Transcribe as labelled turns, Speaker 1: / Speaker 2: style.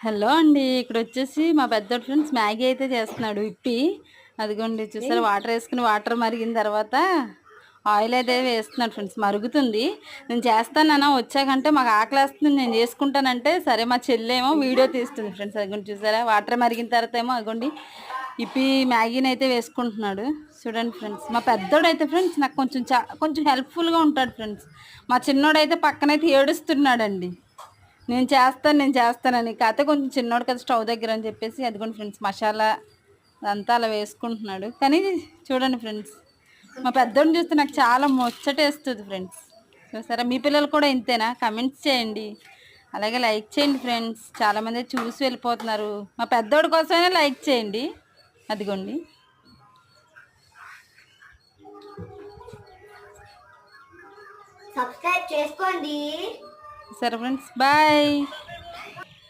Speaker 1: Hello అండి. ఇక్కడ వచ్చేసి మా పెద్దోడు ఫ్రెండ్స్ మ్యాగీ అయితే చేస్తున్నాడు ఇప్పి. అదిగోండి చూసారా, వాటర్ వేసుకుని వాటర్ మరిగిన తర్వాత ఆయిల్ అయితే వేస్తున్నాడు ఫ్రెండ్స్. మరుగుతుంది. నేను చేస్తానన్నా వచ్చాకంటే మాకు ఆకలేస్తుంది నేను చేసుకుంటానంటే సరే మా చెల్లేమో వీడియో తీస్తుంది ఫ్రెండ్స్. అదిగోండి చూసారా, వాటర్ మరిగిన తర్వాత ఏమో అదిగోండి ఇప్పి మ్యాగీని అయితే వేసుకుంటున్నాడు. చూడండి ఫ్రెండ్స్, మా పెద్దోడైతే ఫ్రెండ్స్ నాకు కొంచెం హెల్ప్ఫుల్గా ఉంటాడు ఫ్రెండ్స్. మా చిన్నోడైతే పక్కనైతే ఏడుస్తున్నాడండి, నేను చేస్తానని. కాకపోతే కొంచెం చిన్నోడు కదా స్టవ్ దగ్గర అని చెప్పేసి అదిగోండి ఫ్రెండ్స్ మసాలా అదంతా అలా వేసుకుంటున్నాడు. కానీ చూడండి ఫ్రెండ్స్, మా పెద్దోడిని చూస్తే నాకు చాలా ముచ్చటేస్తుంది ఫ్రెండ్స్. చూసారా, మీ పిల్లలు కూడా ఇంతేనా? కమెంట్స్ చేయండి, అలాగే లైక్ చేయండి ఫ్రెండ్స్. చాలామంది చూసి వెళ్ళిపోతున్నారు. మా పెద్దోడి కోసమైనా లైక్ చేయండి. అదిగోండి.
Speaker 2: సబ్స్క్రైబ్ చేసుకోండి.
Speaker 1: సరే ఫ్రెండ్స్, బాయ్.